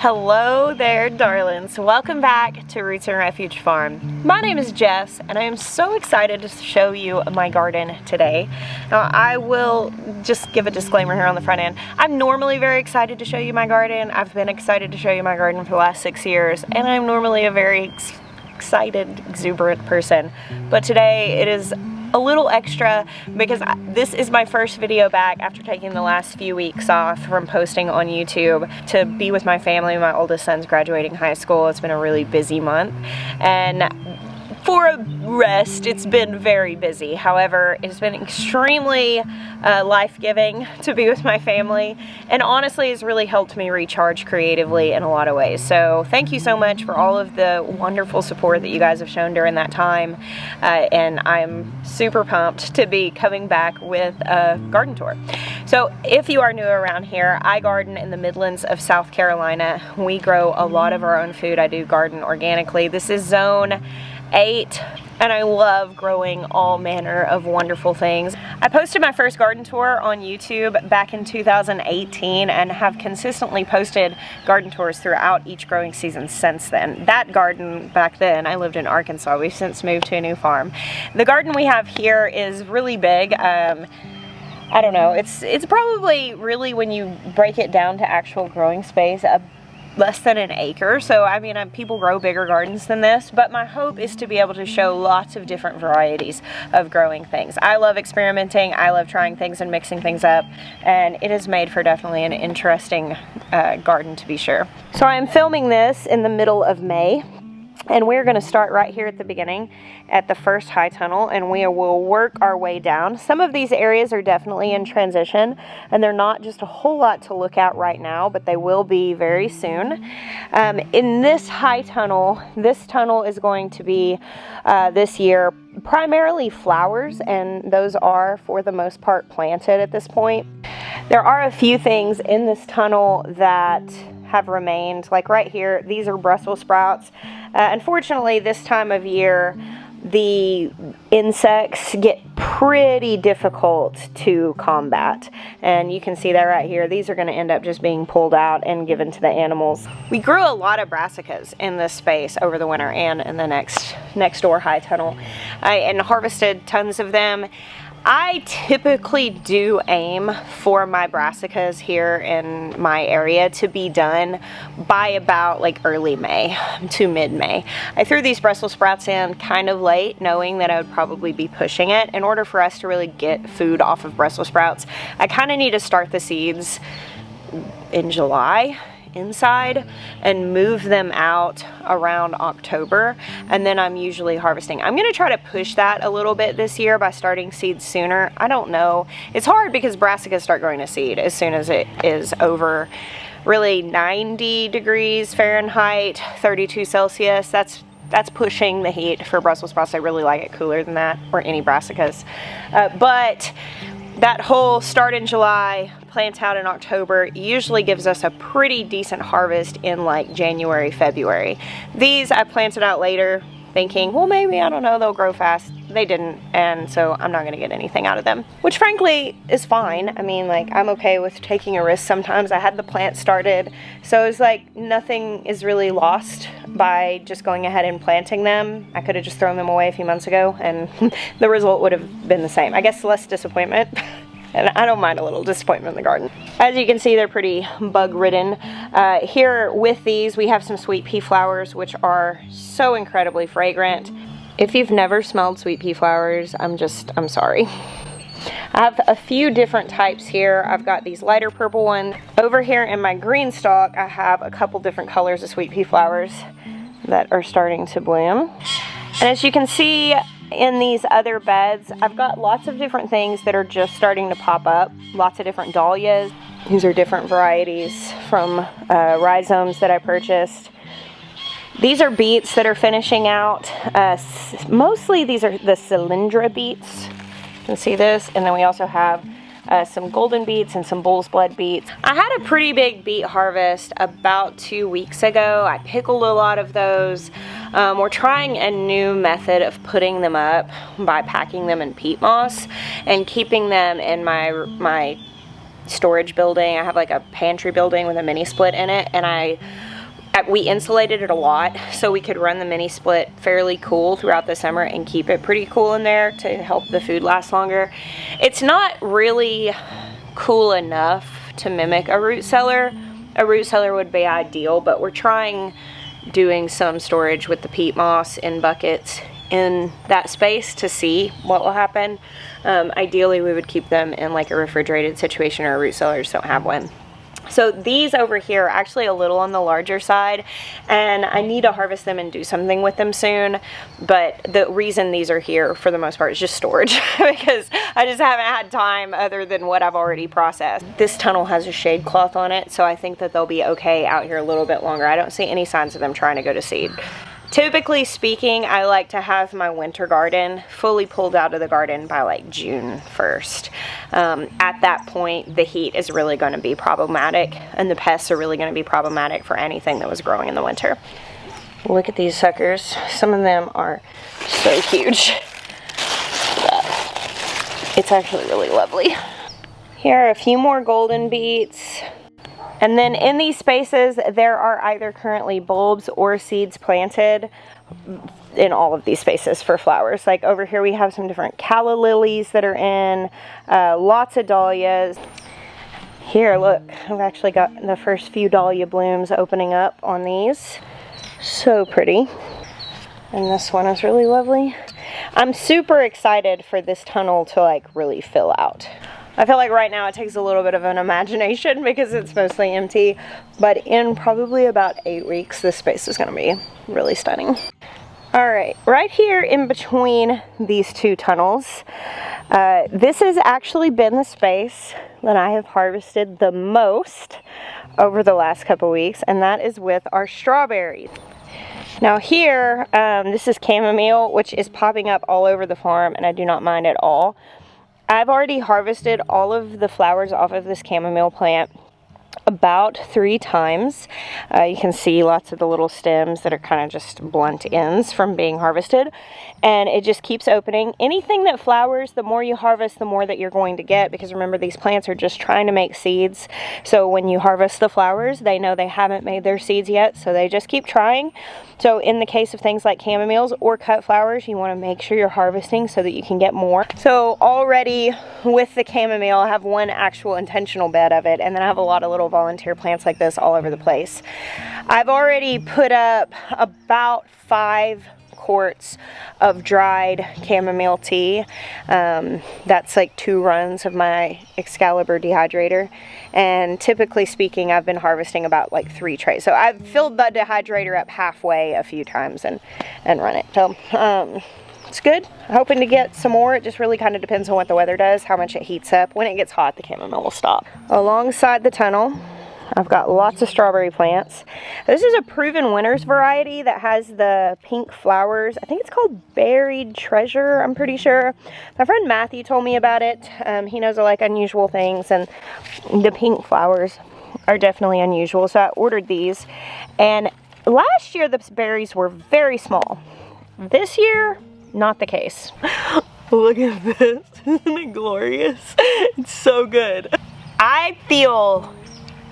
Hello there, darlings. Welcome back to Roots and Refuge Farm. My name is Jess, and I am so excited to show you my garden today. Now, I will just give a disclaimer here on the front end. I'm normally very excited to show you my garden. I've been excited to show you my garden for the last 6 years, and I'm normally a very excited, exuberant person. But today it is a little extra because this is my first video back after taking the last few weeks off from posting on YouTube to be with my family. My oldest son's graduating high school. It's been a really busy month, and for a rest, it's been very busy. However, it's been extremely life-giving to be with my family, and honestly, it's really helped me recharge creatively in a lot of ways. So thank you so much for all of the wonderful support that you guys have shown during that time, and I'm super pumped to be coming back with a garden tour. So if you are new around here, I garden in the Midlands of South Carolina. We grow a lot of our own food. I do garden organically. This is zone 8, and I love growing all manner of wonderful things. I posted my first garden tour on YouTube back in 2018 and have consistently posted garden tours throughout each growing season since then. That garden back then, I lived in Arkansas. We've since moved to a new farm. The garden we have here is really big. I don't know, it's probably really, when you break it down to actual growing space, less than an acre. So I mean, people grow bigger gardens than this, but my hope is to be able to show lots of different varieties of growing things. I love experimenting, I love trying things and mixing things up, and it has made for definitely an interesting garden, to be sure. So I'm filming this in the middle of May, and we're going to start right here at the beginning at the first high tunnel, and we will work our way down. Some of these areas are definitely in transition, and they're not just a whole lot to look at right now, but they will be very soon. In this high tunnel, this tunnel is going to be this year primarily flowers, and those are for the most part planted at this point. There are a few things in this tunnel that have remained, like right here, these are Brussels sprouts. Unfortunately, this time of year, the insects get pretty difficult to combat, and you can see that right here. These are going to end up just being pulled out and given to the animals. We grew a lot of brassicas in this space over the winter and in the next door high tunnel, and harvested tons of them. I typically do aim for my brassicas here in my area to be done by about like early May to mid-May. I threw these Brussels sprouts in kind of late, knowing that I would probably be pushing it. In order for us to really get food off of Brussels sprouts, I kind of need to start the seeds in July inside and move them out around October, and then I'm usually harvesting. I'm going to try to push that a little bit this year by starting seeds sooner. I don't know. It's hard because brassicas start growing to seed as soon as it is over really 90 degrees Fahrenheit, 32 Celsius. That's pushing the heat for Brussels sprouts. I really like it cooler than that, or any brassicas. But that whole start in July, plant out in October, usually gives us a pretty decent harvest in like January, February. These I planted out later thinking, well, maybe, I don't know, they'll grow fast. They didn't, and so I'm not going to get anything out of them, which frankly is fine. I mean, like, I'm okay with taking a risk sometimes. I had the plant started, so it's like nothing is really lost by just going ahead and planting them. I could have just thrown them away a few months ago, and the result would have been the same. I guess less disappointment. And I don't mind a little disappointment in the garden. As you can see, they're pretty bug-ridden. Here with these, we have some sweet pea flowers, which are so incredibly fragrant. If you've never smelled sweet pea flowers, I'm sorry. I have a few different types here. I've got these lighter purple ones. Over here in my green stalk, I have a couple different colors of sweet pea flowers that are starting to bloom. And as you can see, in these other beds, I've got lots of different things that are just starting to pop up. Lots of different dahlias. These are different varieties from rhizomes that I purchased. These are beets that are finishing out. Mostly these are the Cylindra beets. You can see this. And then we also have some golden beets and some bull's blood beets. I had a pretty big beet harvest about 2 weeks ago. I pickled a lot of those. We're trying a new method of putting them up by packing them in peat moss and keeping them in my storage building. I have like a pantry building with a mini split in it, and I we insulated it a lot so we could run the mini split fairly cool throughout the summer and keep it pretty cool in there to help the food last longer. It's not really cool enough to mimic a root cellar. A root cellar would be ideal, but we're trying doing some storage with the peat moss in buckets in that space to see what will happen. Ideally we would keep them in like a refrigerated situation, or root cellars don't have one. So these over here are actually a little on the larger side, and I need to harvest them and do something with them soon. But the reason these are here for the most part is just storage because I just haven't had time other than what I've already processed. This tunnel has a shade cloth on it, so I think that they'll be okay out here a little bit longer. I don't see any signs of them trying to go to seed. Typically speaking, I like to have my winter garden fully pulled out of the garden by like June 1st. At that point, the heat is really going to be problematic, and the pests are really going to be problematic for anything that was growing in the winter. Look at these suckers. Some of them are so huge. It's actually really lovely. Here are a few more golden beets. And then in these spaces, there are either currently bulbs or seeds planted in all of these spaces for flowers. Like over here we have some different calla lilies that are in, lots of dahlias. Here, look, I've actually got the first few dahlia blooms opening up on these. So pretty. And this one is really lovely. I'm super excited for this tunnel to like really fill out. I feel like right now it takes a little bit of an imagination because it's mostly empty, but in probably about 8 weeks, this space is gonna be really stunning. All right, right here in between these two tunnels, this has actually been the space that I have harvested the most over the last couple weeks, and that is with our strawberries. Now here, this is chamomile, which is popping up all over the farm, and I do not mind at all. I've already harvested all of the flowers off of this chamomile plant about 3 times. You can see lots of the little stems that are kind of just blunt ends from being harvested, and it just keeps opening. Anything that flowers, the more you harvest, the more that you're going to get, because remember, these plants are just trying to make seeds. So when you harvest the flowers, they know they haven't made their seeds yet, so they just keep trying. So in the case of things like chamomiles or cut flowers, you want to make sure you're harvesting so that you can get more. So already with the chamomile, I have one actual intentional bed of it, and then I have a lot of little volunteer plants like this all over the place. I've already put up about 5 quarts of dried chamomile tea. That's like 2 runs of my Excalibur dehydrator, and typically speaking I've been harvesting about like 3 trays. So I've filled the dehydrator up halfway a few times and run it. So it's good. I'm hoping to get some more. It just really kind of depends on what the weather does, how much it heats up. When it gets hot, the chamomile will stop. Alongside the tunnel, I've got lots of strawberry plants. This is a Proven Winners variety that has the pink flowers. I think it's called Buried Treasure, I'm pretty sure. My friend Matthew told me about it. He knows I like unusual things, and the pink flowers are definitely unusual. So I ordered these, and last year the berries were very small. This year, not the case. Look at this. Isn't it glorious? It's so good. I feel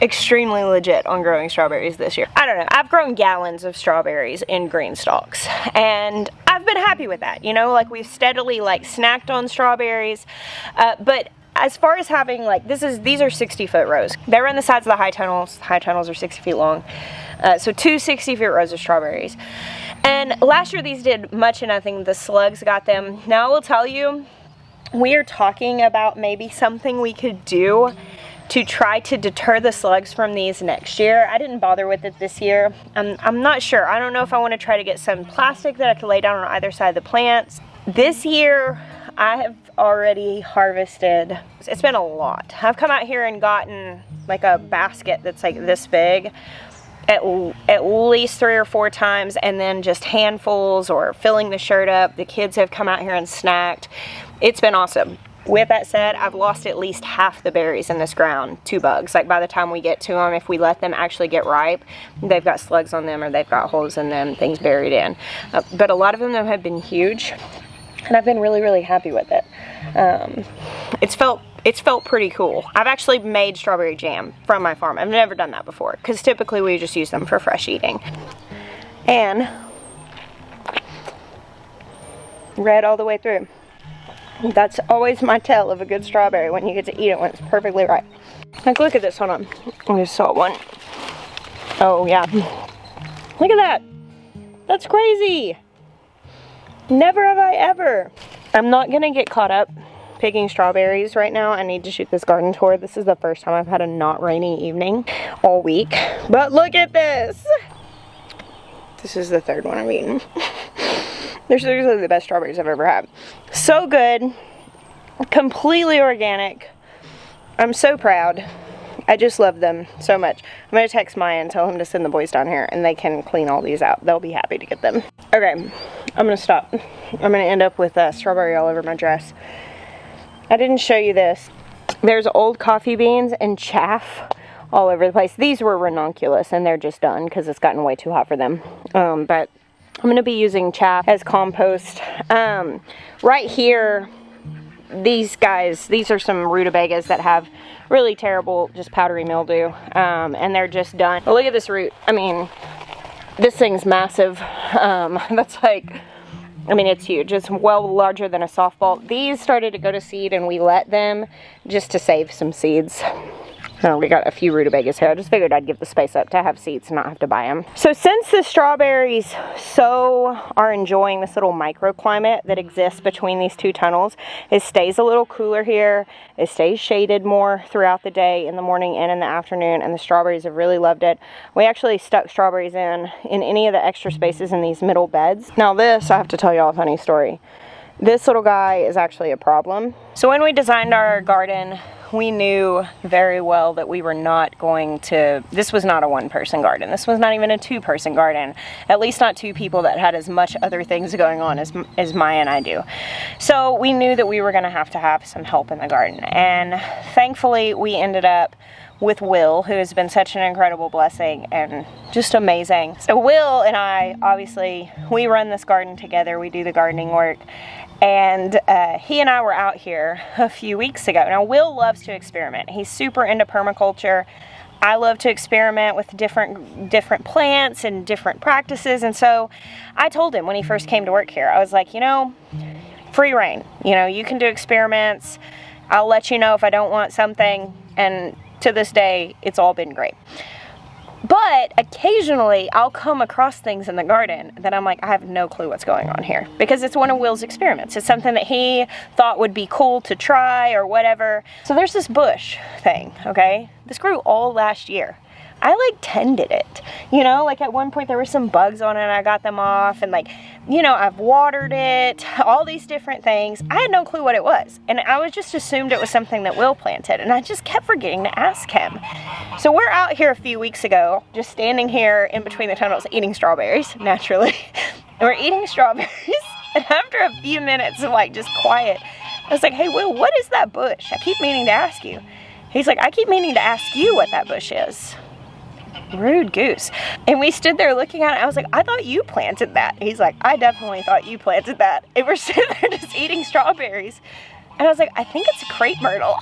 extremely legit on growing strawberries this year. I don't know, I've grown gallons of strawberries in green stalks, and I've been happy with that. You know, like we've steadily like snacked on strawberries, but as far as having like, these are 60-foot rows. They run the sides of the high tunnels. High tunnels are 60 feet long. So 2 60-foot rows of strawberries. And last year these did much of nothing. The slugs got them. Now I will tell you, we are talking about maybe something we could do to try to deter the slugs from these next year. I didn't bother with it this year. I'm not sure. I don't know if I want to try to get some plastic that I could lay down on either side of the plants. This year, I have already harvested, it's been a lot. I've come out here and gotten like a basket that's like this big at least 3 or 4 times, and then just handfuls or filling the shirt up. The kids have come out here and snacked. It's been awesome. With that said, I've lost at least half the berries in this ground to bugs. Like by the time we get to them, if we let them actually get ripe, they've got slugs on them or they've got holes in them, things buried in. But a lot of them have been huge, and I've been really, really happy with it. It's felt it's felt pretty cool. I've actually made strawberry jam from my farm. I've never done that before because typically we just use them for fresh eating. And red all the way through. That's always my tell of a good strawberry, when you get to eat it when it's perfectly ripe. Like, look at this, hold on. I just saw one. Oh yeah. Look at that. That's crazy. Never have I ever. I'm not gonna get caught up picking strawberries right now. I need to shoot this garden tour. This is the first time I've had a not rainy evening all week. But look at this. This is the third one I've eaten. They're seriously the best strawberries I've ever had. So good. Completely organic. I'm so proud. I just love them so much. I'm going to text Maya and tell him to send the boys down here and they can clean all these out. They'll be happy to get them. Okay, I'm going to stop. I'm going to end up with strawberry all over my dress. I didn't show you this. There's old coffee beans and chaff all over the place. These were ranunculus and they're just done because it's gotten way too hot for them. But I'm going to be using chaff as compost. Right here, these guys, these are some rutabagas that have really terrible, just powdery mildew. And they're just done. But look at this root. I mean, this thing's massive. That's like, I mean, it's huge. It's well larger than a softball. These started to go to seed and we let them just to save some seeds. We got a few rutabagas here. I just figured I'd give the space up to have seeds and not have to buy them. So since the strawberries are enjoying this little microclimate that exists between these two tunnels, it stays a little cooler here. It stays shaded more throughout the day, in the morning and in the afternoon, and the strawberries have really loved it. We actually stuck strawberries in any of the extra spaces in these middle beds. Now this, I have to tell y'all a funny story. This little guy is actually a problem. So when we designed our garden, we knew very well that we were not going to, this was not a one-person garden. This was not even a two-person garden. At least not two people that had as much other things going on as Maya and I do. So we knew that we were gonna have to have some help in the garden. And thankfully we ended up with Will, who has been such an incredible blessing and just amazing. So Will and I, obviously, we run this garden together. We do the gardening work. And he and I were out here a few weeks ago. Now, Will loves to experiment. He's super into permaculture. I love to experiment with different plants and different practices. And so I told him when he first came to work here, I was like, you know, free reign. You know, you can do experiments. I'll let you know if I don't want something. And to this day, it's all been great. But occasionally I'll come across things in the garden that I'm like, I have no clue what's going on here, because it's one of Will's experiments. It's something that he thought would be cool to try or whatever. So there's this bush thing, okay? This grew all last year. I like tended it, you know, like at one point there were some bugs on it and I got them off, and like, you know, I've watered it, all these different things. I had no clue what it was, and I was just assumed it was something that Will planted, and I just kept forgetting to ask him. So we're out here a few weeks ago, just standing here in between the tunnels eating strawberries, naturally. And we're eating strawberries, and after a few minutes of like just quiet, I was like, hey Will, what is that bush? I keep meaning to ask you. He's like, I keep meaning to ask you what that bush is. Rude goose. And we stood there looking at it. I was like, I thought you planted that. He's like, I definitely thought you planted that. And we're sitting there just eating strawberries. And I was like, I think it's a crepe myrtle.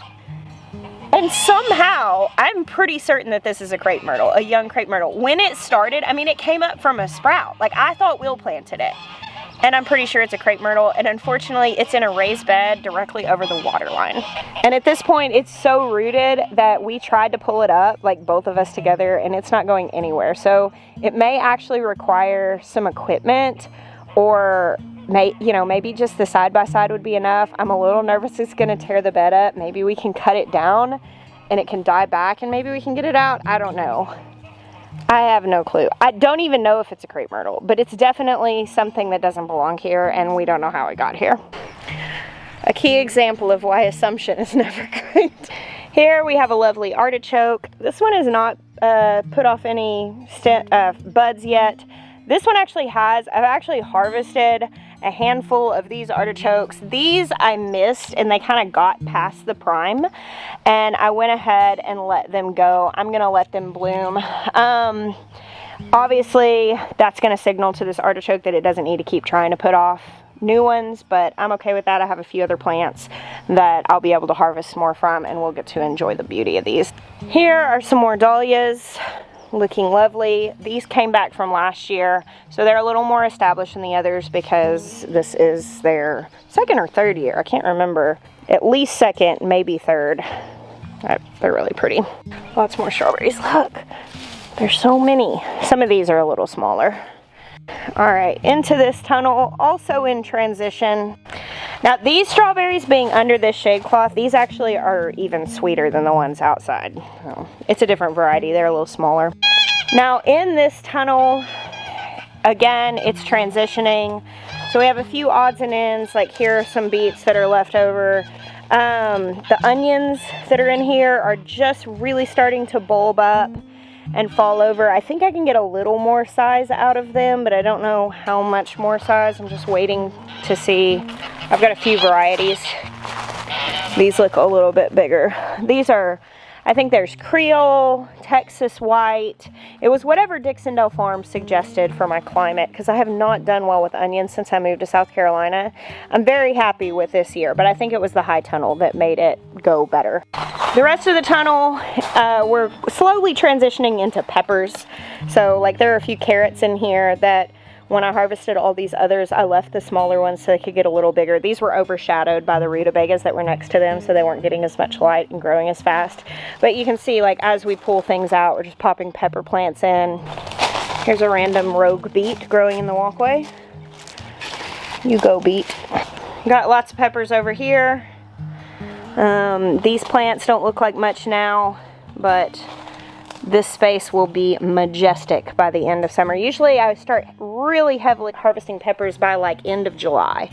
And somehow, I'm pretty certain that this is a crepe myrtle, a young crepe myrtle. When it started, I mean, it came up from a sprout. Like, I thought Will planted it. And I'm pretty sure it's a crepe myrtle, and unfortunately it's in a raised bed directly over the water line. And at this point it's so rooted that we tried to pull it up, like both of us together, and it's not going anywhere. So it may actually require some equipment, or maybe just the side-by-side would be enough. I'm a little nervous it's gonna tear the bed up. Maybe we can cut it down and it can die back and maybe we can get it out. I don't know. I have no clue. I don't even know if it's a crepe myrtle, but it's definitely something that doesn't belong here, and we don't know how it got here. A key example of why assumption is never great. Here we have a lovely artichoke. This one is not put off any buds yet. This one actually has. I've actually harvested a handful of these artichokes. These I missed and they kind of got past the prime, and I went ahead and let them go. I'm gonna let them bloom. Obviously that's gonna signal to this artichoke that it doesn't need to keep trying to put off new ones, but I'm okay with that. I have a few other plants that I'll be able to harvest more from, and we'll get to enjoy the beauty of these. Here are some more dahlias, looking lovely. These came back from last year, so they're a little more established than the others because this is their second or third year. I can't remember. At least second, maybe third. They're really pretty. Lots more strawberries. Look, there's so many. Some of these are a little smaller. All right, into this tunnel, also in transition. Now, these strawberries being under this shade cloth, these actually are even sweeter than the ones outside. Oh, it's a different variety. They're a little smaller. Now, in this tunnel, again, it's transitioning. So we have a few odds and ends, like here are some beets that are left over. The onions that are in here are just really starting to bulb up and fall over. I think I can get a little more size out of them, but I don't know how much more size. I'm just waiting to see. I've got a few varieties. These look a little bit bigger. These are, I think there's Creole, Texas White. It was whatever Dixondale Farms suggested for my climate, because I have not done well with onions since I moved to South Carolina. I'm very happy with this year, but I think it was the high tunnel that made it go better. The rest of the tunnel, we're slowly transitioning into peppers. So like there are a few carrots in here that when I harvested all these others, I left the smaller ones so they could get a little bigger. These were overshadowed by the rutabagas that were next to them, so they weren't getting as much light and growing as fast. But you can see, like, as we pull things out, we're just popping pepper plants in. Here's a random rogue beet growing in the walkway. You go, beet. Got lots of peppers over here. These plants don't look like much now, but this space will be majestic by the end of summer. Usually I start really heavily harvesting peppers by like end of July.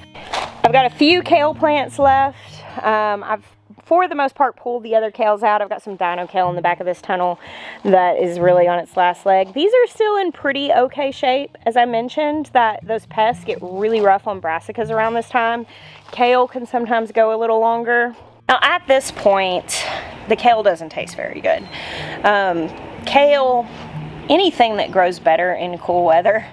I've got a few kale plants left. I've, for the most part, pulled the other kales out. I've got some dino kale in the back of this tunnel that is really on its last leg. These are still in pretty okay shape. As I mentioned, that those pests get really rough on brassicas around this time. Kale can sometimes go a little longer. Now at this point, the kale doesn't taste very good. Kale, anything that grows better in cool weather,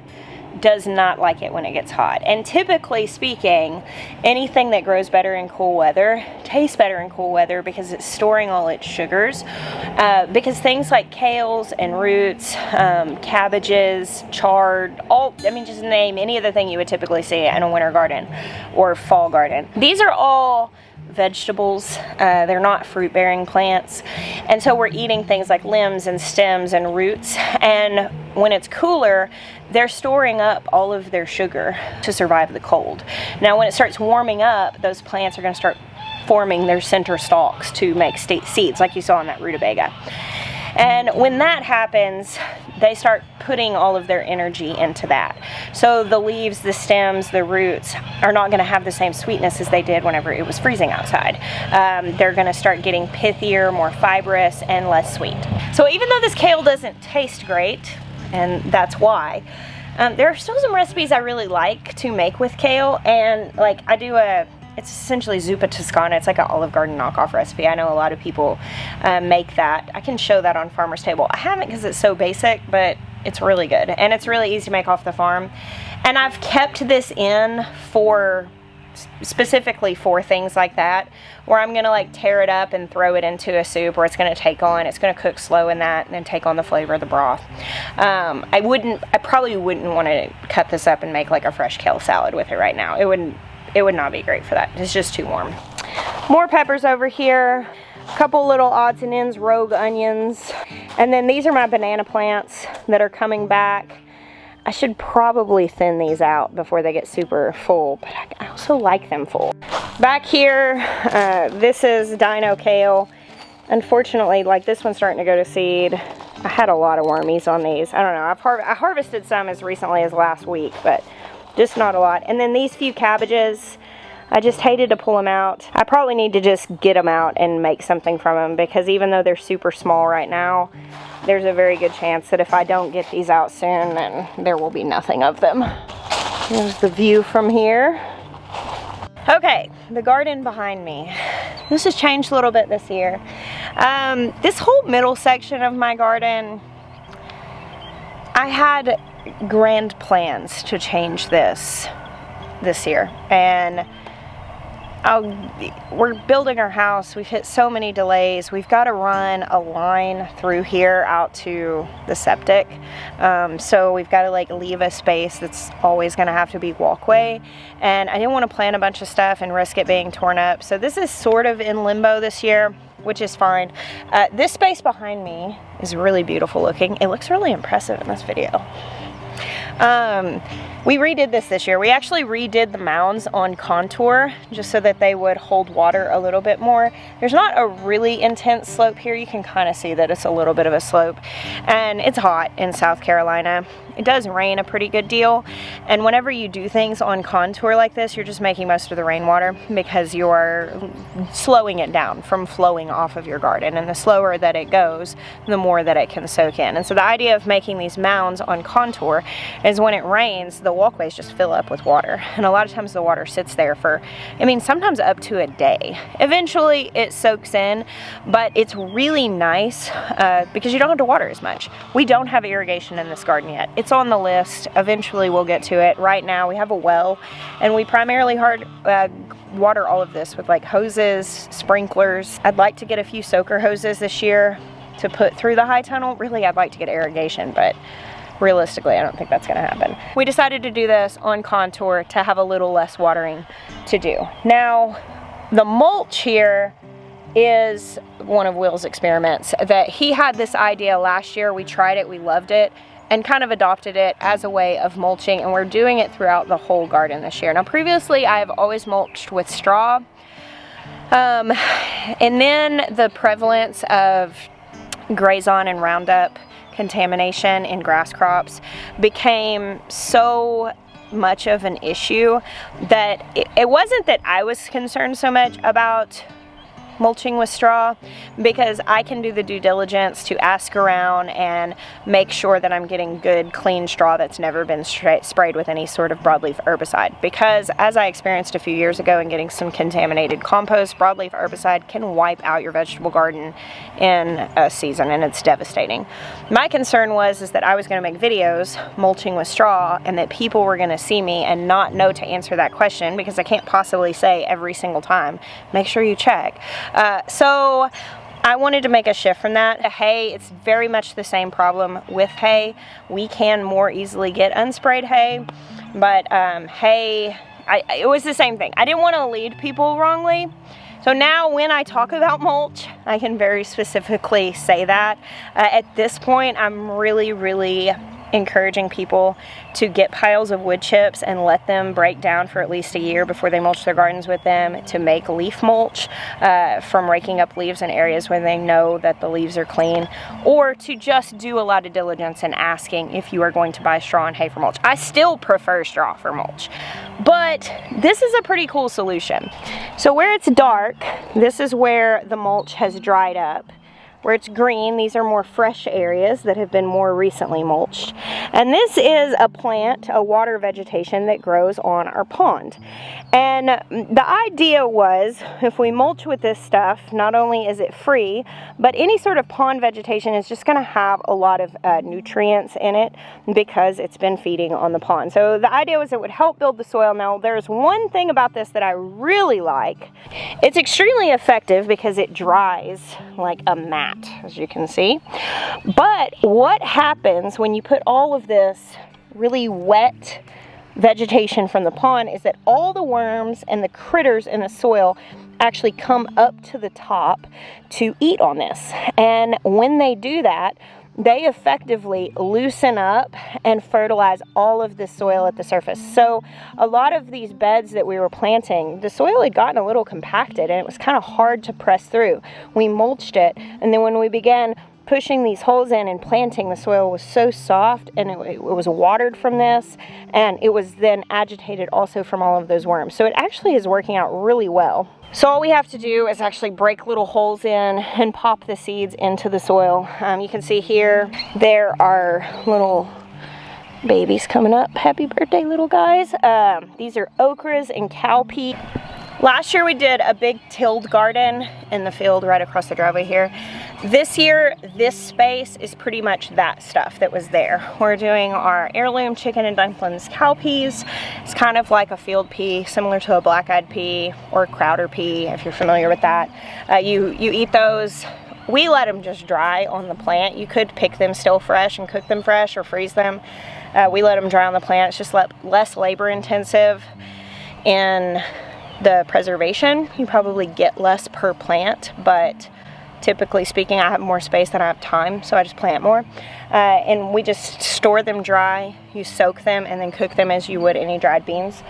does not like it when it gets hot. And typically speaking, anything that grows better in cool weather tastes better in cool weather because it's storing all its sugars. Because things like kales and roots, cabbages, chard, just name any other thing you would typically see in a winter garden or fall garden. These are all vegetables. They're not fruit-bearing plants, and so we're eating things like limbs and stems and roots, and when it's cooler, they're storing up all of their sugar to survive the cold. Now when it starts warming up, those plants are going to start forming their center stalks to make seeds like you saw in that rutabaga. And when that happens, they start putting all of their energy into that. So the leaves, the stems, the roots are not going to have the same sweetness as they did whenever it was freezing outside. They're going to start getting pithier, more fibrous, and less sweet. So even though this kale doesn't taste great, and that's why, there are still some recipes I really like to make with kale, and like I do it's essentially zuppa toscana. It's like an Olive Garden knockoff recipe. I know a lot of people make that. I can show that on Farmer's Table. I haven't because it's so basic, but it's really good. And it's really easy to make off the farm. And I've kept this in for, specifically for things like that, where I'm going to like tear it up and throw it into a soup where it's going to cook slow in that and then take on the flavor of the broth. I probably wouldn't want to cut this up and make like a fresh kale salad with it right now. It would not be great for that. It's just too warm. More peppers over here. A couple little odds and ends, rogue onions. And then these are my banana plants that are coming back. I should probably thin these out before they get super full, but I also like them full. Back here, this is dino kale. Unfortunately, like this one's starting to go to seed. I had a lot of wormies on these. I don't know, I harvested some as recently as last week, but just not a lot. And then these few cabbages, I just hated to pull them out. I probably need to just get them out and make something from them, because even though they're super small right now, there's a very good chance that if I don't get these out soon, then there will be nothing of them. Here's the view from here. Okay, the garden behind me. This has changed a little bit this year. This whole middle section of my garden, I had grand plans to change this this year. And we're building our house. We've hit so many delays. We've got to run a line through here out to the septic. So we've got to like leave a space that's always going to have to be walkway. And I didn't want to plant a bunch of stuff and risk it being torn up. So this is sort of in limbo this year, which is fine. This space behind me is really beautiful looking. It looks really impressive in this video. We redid this year. We actually redid the mounds on contour just so that they would hold water a little bit more. There's not a really intense slope here. You can kind of see that it's a little bit of a slope, and it's hot in South Carolina. It does rain a pretty good deal, and whenever you do things on contour like this, you're just making most of the rainwater because you're slowing it down from flowing off of your garden, and the slower that it goes, the more that it can soak in. And so the idea of making these mounds on contour is when it rains, the walkways just fill up with water, and a lot of times the water sits there for, I mean, sometimes up to a day. Eventually it soaks in, but it's really nice because you don't have to water as much. We don't have irrigation in this garden yet. It's on the list. Eventually we'll get to it. Right now we have a well, and we primarily water all of this with like hoses, sprinklers. I'd like to get a few soaker hoses this year to put through the high tunnel. Really, I'd like to get irrigation, but realistically, I don't think that's gonna happen. We decided to do this on contour to have a little less watering to do. Now, the mulch here is one of Will's experiments that he had this idea last year. We tried it, we loved it, and kind of adopted it as a way of mulching, and we're doing it throughout the whole garden this year. Now, previously, I've always mulched with straw, and then the prevalence of Grazon and Roundup contamination in grass crops became so much of an issue that it wasn't that I was concerned so much about mulching with straw, because I can do the due diligence to ask around and make sure that I'm getting good, clean straw that's never been sprayed with any sort of broadleaf herbicide. Because as I experienced a few years ago in getting some contaminated compost, broadleaf herbicide can wipe out your vegetable garden in a season, and it's devastating. My concern was that I was going to make videos mulching with straw, and that people were going to see me and not know to answer that question, because I can't possibly say every single time, make sure you check. So I wanted to make a shift from that. Hay, it's very much the same problem with hay. We can more easily get unsprayed hay, but hay, it was the same thing. I didn't want to lead people wrongly. So now when I talk about mulch, I can very specifically say that. At this point, I'm really encouraging people to get piles of wood chips and let them break down for at least a year before they mulch their gardens with them, to make leaf mulch from raking up leaves in areas where they know that the leaves are clean, or to just do a lot of diligence in asking if you are going to buy straw and hay for mulch. I still prefer straw for mulch, but this is a pretty cool solution. So where it's dark, this is where the mulch has dried up. Where it's green, these are more fresh areas that have been more recently mulched. And this is a plant, a water vegetation that grows on our pond. And the idea was, if we mulch with this stuff, not only is it free, but any sort of pond vegetation is just gonna have a lot of nutrients in it because it's been feeding on the pond. So the idea was it would help build the soil. Now, there's one thing about this that I really like. It's extremely effective because it dries like a mat, as you can see. But what happens when you put all of this really wet vegetation from the pond is that all the worms and the critters in the soil actually come up to the top to eat on this. And when they do that, they effectively loosen up and fertilize all of the soil at the surface. So a lot of these beds that we were planting, the soil had gotten a little compacted and it was kind of hard to press through. We mulched it, and then when we began pushing these holes in and planting, the soil was so soft, and it was watered from this, and it was then agitated also from all of those worms. So it actually is working out really well. So all we have to do is actually break little holes in and pop the seeds into the soil. You can see here, there are little babies coming up. Happy birthday, little guys. These are okras and cowpea. Last year we did a big tilled garden in the field right across the driveway here. This year, this space is pretty much that stuff that was there. We're doing our heirloom chicken and dumplings cowpeas. It's kind of like a field pea, similar to a black-eyed pea or crowder pea, if you're familiar with that. You eat those. We let them just dry on the plant. You could pick them still fresh and cook them fresh or freeze them. We let them dry on the plant. It's just less labor intensive in the preservation. You probably get less per plant, but typically speaking, I have more space than I have time, so I just plant more. And we just store them dry. You soak them and then cook them as you would any dried beans.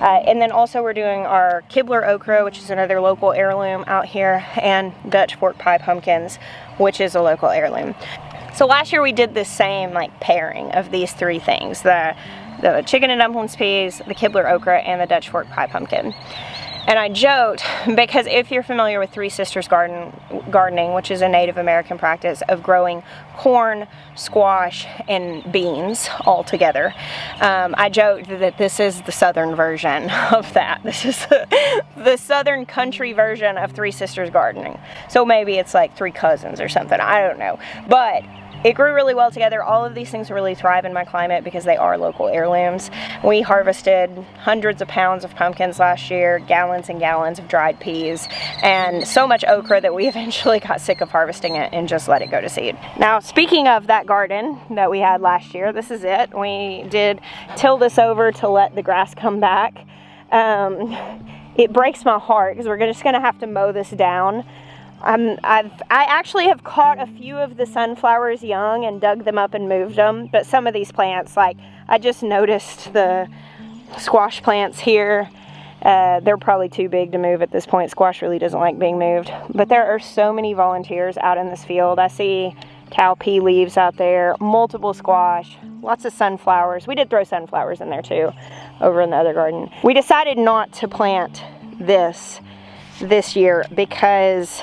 And then also we're doing our Kibler okra, which is another local heirloom out here, and Dutch pork pie pumpkins, which is a local heirloom. So last year we did this same like pairing of these three things, the chicken and dumplings peas, the Kibler okra, and the Dutch pork pie pumpkin. And I joked, because if you're familiar with Three Sisters gardening, which is a Native American practice of growing corn, squash, and beans all together, I joked that this is the southern version of that. This is the southern country version of Three Sisters gardening. So maybe it's like three cousins or something, I don't know. But it grew really well together. All of these things really thrive in my climate because they are local heirlooms. We harvested hundreds of pounds of pumpkins last year, gallons and gallons of dried peas, and so much okra that we eventually got sick of harvesting it and just let it go to seed. Now, speaking of that garden that we had last year, this is it. We did till this over to let the grass come back. It breaks my heart because we're just gonna have to mow this down. I actually have caught a few of the sunflowers young and dug them up and moved them, but some of these plants, like I just noticed the squash plants here, they're probably too big to move at this point. Squash really doesn't like being moved, but there are so many volunteers out in this field. I see cowpea leaves out there, multiple squash, lots of sunflowers. We did throw sunflowers in there too, over in the other garden. We decided not to plant this year because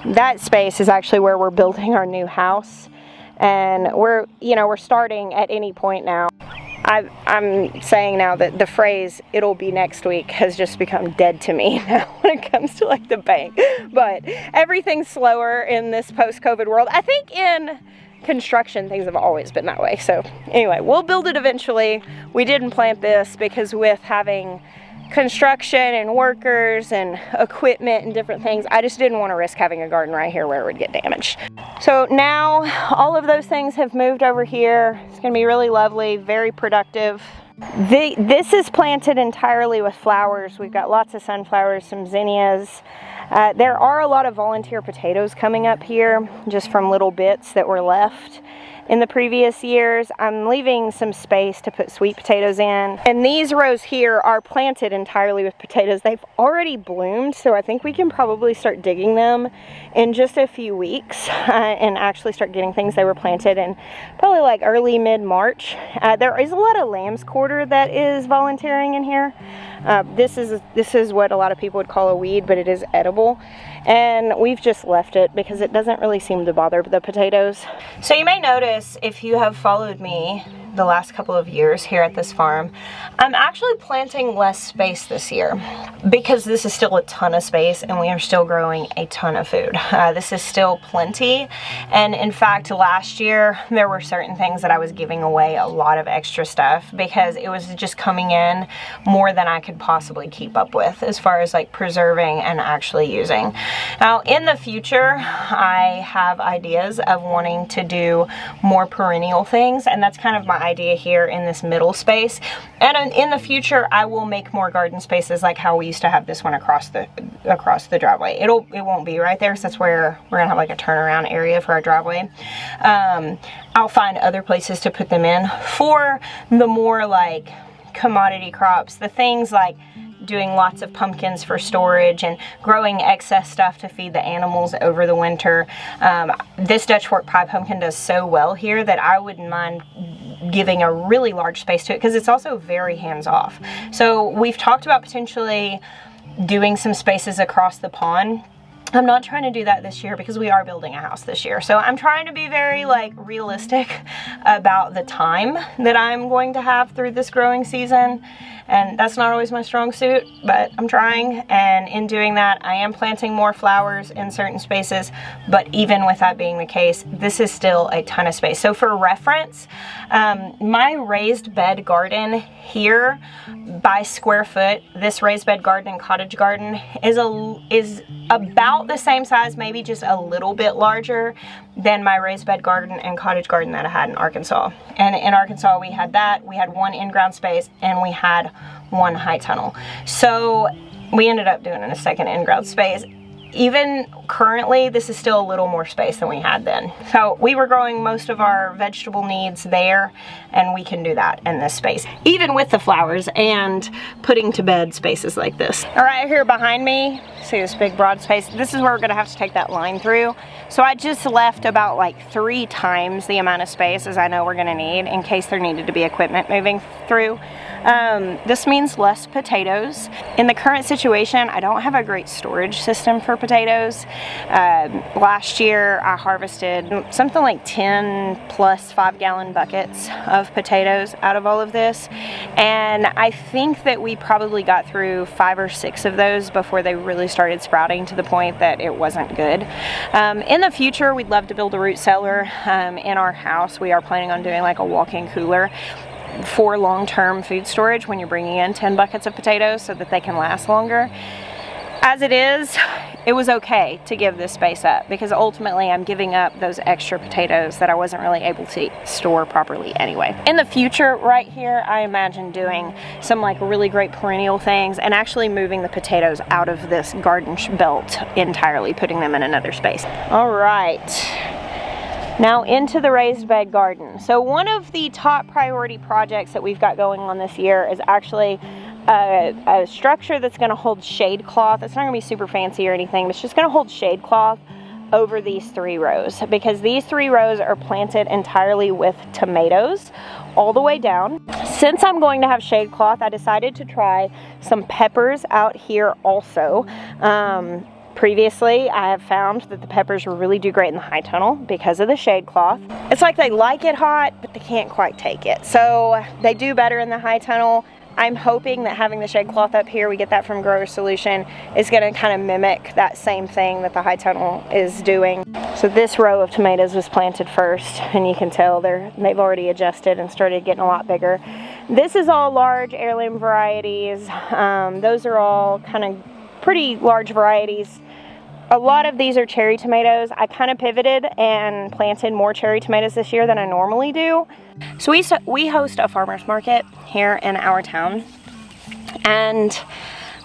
that space is actually where we're building our new house, and we're starting at any point now. I'm saying now that the phrase "it'll be next week" has just become dead to me now when it comes to like the bank. But everything's slower in this post-COVID world. I think in construction things have always been that way. So anyway, we'll build it eventually. We didn't plant this because with having construction and workers and equipment and different things, I just didn't want to risk having a garden right here where it would get damaged. So now all of those things have moved over here. It's going to be really lovely, very productive. This is planted entirely with flowers. We've got lots of sunflowers, some zinnias. There are a lot of volunteer potatoes coming up here just from little bits that were left in the previous years. I'm leaving some space to put sweet potatoes in. And these rows here are planted entirely with potatoes. They've already bloomed, so I think we can probably start digging them in just a few weeks and actually start getting things they were planted in probably like early mid-March. There is a lot of lamb's quarter that is volunteering in here. This is what a lot of people would call a weed, but it is edible. And we've just left it because it doesn't really seem to bother the potatoes. So you may notice, if you have followed me the last couple of years here at this farm, I'm actually planting less space this year because this is still a ton of space and we are still growing a ton of food. This is still plenty, and in fact last year there were certain things that I was giving away a lot of extra stuff because it was just coming in more than I could possibly keep up with as far as like preserving and actually using. Now in the future I have ideas of wanting to do more perennial things, and that's kind of my idea here in this middle space. And in the future I will make more garden spaces like how we used to have this one across the driveway. It won't be right there, so that's where we're gonna have like a turnaround area for our driveway. I'll find other places to put them in for the more like commodity crops, the things like doing lots of pumpkins for storage and growing excess stuff to feed the animals over the winter. This Dutch pork pie pumpkin does so well here that I wouldn't mind giving a really large space to it because it's also very hands-off. So we've talked about potentially doing some spaces across the pond. I'm not trying to do that this year because we are building a house this year. So I'm trying to be very like realistic about the time that I'm going to have through this growing season. and that's not always my strong suit, but I'm trying. And in doing that, I am planting more flowers in certain spaces, but even with that being the case, this is still a ton of space. So for reference, my raised bed garden here by square foot, this raised bed garden and cottage garden is about the same size, maybe just a little bit larger than my raised bed garden and cottage garden that I had in Arkansas. And in Arkansas we had that, we had one in-ground space, and we had one high tunnel. So we ended up doing a second in-ground space. Even currently, this is still a little more space than we had then. So we were growing most of our vegetable needs there, and we can do that in this space, even with the flowers and putting to bed spaces like this. All right, here behind me, see this big broad space? This is where we're gonna have to take that line through. So I just left about like 3 times the amount of space as I know we're gonna need in case there needed to be equipment moving through. This means less potatoes. In the current situation, I don't have a great storage system for potatoes. Last year I harvested something like 10 plus 5-gallon buckets of potatoes out of all of this, and I think that we probably got through 5 or 6 of those before they really started sprouting to the point that it wasn't good. In the future, we'd love to build a root cellar in our house. We are planning on doing like a walk-in cooler for long-term food storage when you're bringing in 10 buckets of potatoes so that they can last longer. As it is, it was okay to give this space up because ultimately I'm giving up those extra potatoes that I wasn't really able to store properly anyway. In the future, right here, I imagine doing some like really great perennial things and actually moving the potatoes out of this garden belt entirely, putting them in another space. All right. Now into the raised bed garden. So one of the top priority projects that we've got going on this year is actually a structure that's going to hold shade cloth. It's not going to be super fancy or anything, but it's just going to hold shade cloth over these 3 rows because these 3 rows are planted entirely with tomatoes all the way down. Since I'm going to have shade cloth, I decided to try some peppers out here also. Previously, I have found that the peppers really do great in the high tunnel because of the shade cloth. It's like they like it hot, but they can't quite take it. So they do better in the high tunnel. I'm hoping that having the shade cloth up here, we get that from Grower Solution, is gonna kind of mimic that same thing that the high tunnel is doing. So this row of tomatoes was planted first, and you can tell they've already adjusted and started getting a lot bigger. This is all large heirloom varieties. Those are all kind of pretty large varieties. A lot of these are cherry tomatoes. I kind of pivoted and planted more cherry tomatoes this year than I normally do. So we host a farmer's market here in our town, and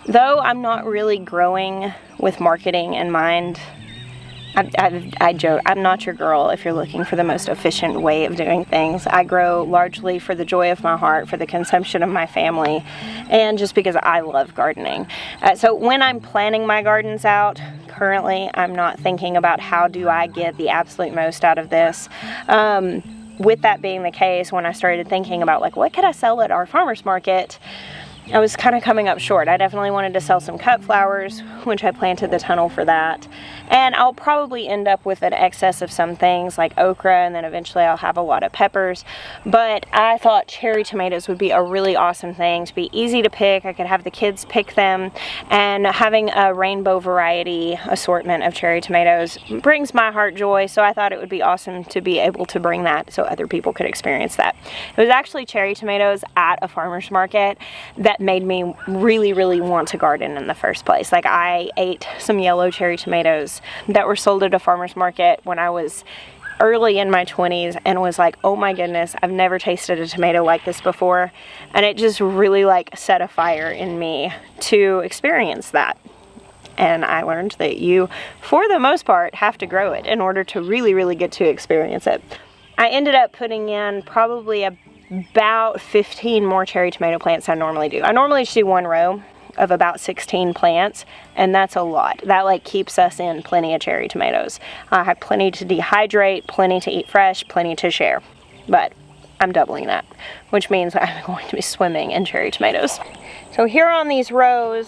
though I'm not really growing with marketing in mind, I joke, I'm not your girl if you're looking for the most efficient way of doing things. I grow largely for the joy of my heart, for the consumption of my family, and just because I love gardening. So when I'm planning my gardens out, currently I'm not thinking about how do I get the absolute most out of this. With that being the case, when I started thinking about like what could I sell at our farmer's market, I was kind of coming up short. I definitely wanted to sell some cut flowers, which I planted the tunnel for that. And I'll probably end up with an excess of some things like okra, and then eventually I'll have a lot of peppers. But I thought cherry tomatoes would be a really awesome thing to be easy to pick. I could have the kids pick them, and having a rainbow variety assortment of cherry tomatoes brings my heart joy. So I thought it would be awesome to be able to bring that so other people could experience that. It was actually cherry tomatoes at a farmer's market that made me really, really want to garden in the first place. Like, I ate some yellow cherry tomatoes that were sold at a farmer's market when I was early in my 20s and was like, oh my goodness, I've never tasted a tomato like this before. And it just really like set a fire in me to experience that. And I learned that you, for the most part, have to grow it in order to really, really get to experience it. I ended up putting in probably about 15 more cherry tomato plants than I normally do. I normally just do one row of about 16 plants, and that's a lot. That like keeps us in plenty of cherry tomatoes. I have plenty to dehydrate, plenty to eat fresh, plenty to share. But I'm doubling that, which means I'm going to be swimming in cherry tomatoes. So here on these rows,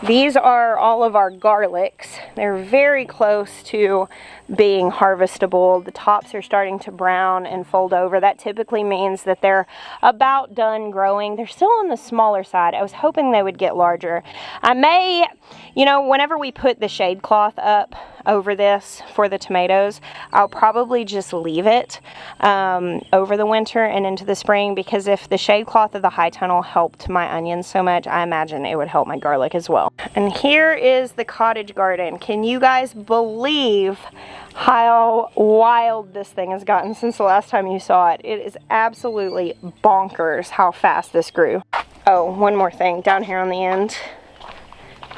these are all of our garlics. They're very close to being harvestable. The tops are starting to brown and fold over. That typically means that they're about done growing. They're still on the smaller side. I was hoping they would get larger. I may, you know, whenever we put the shade cloth up over this for the tomatoes, I'll probably just leave it over the winter and into the spring, because if the shade cloth of the high tunnel helped my onions so much, I imagine it would help my garlic as well. And here is the cottage garden. Can you guys believe how wild this thing has gotten since the last time you saw it? It is absolutely bonkers how fast this grew. Oh, one more thing down here on the end.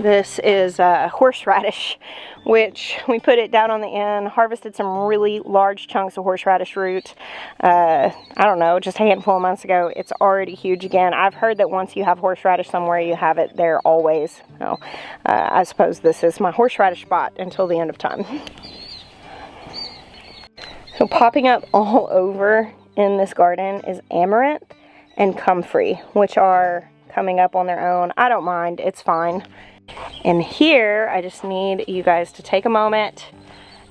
This is horseradish, which we put it down on the end, harvested some really large chunks of horseradish root, I don't know, just a handful of months ago. It's already huge again. I've heard that once you have horseradish somewhere, you have it there always. So, I suppose this is my horseradish spot until the end of time. So popping up all over in this garden is amaranth and comfrey, which are coming up on their own. I don't mind, it's fine. And here, I just need you guys to take a moment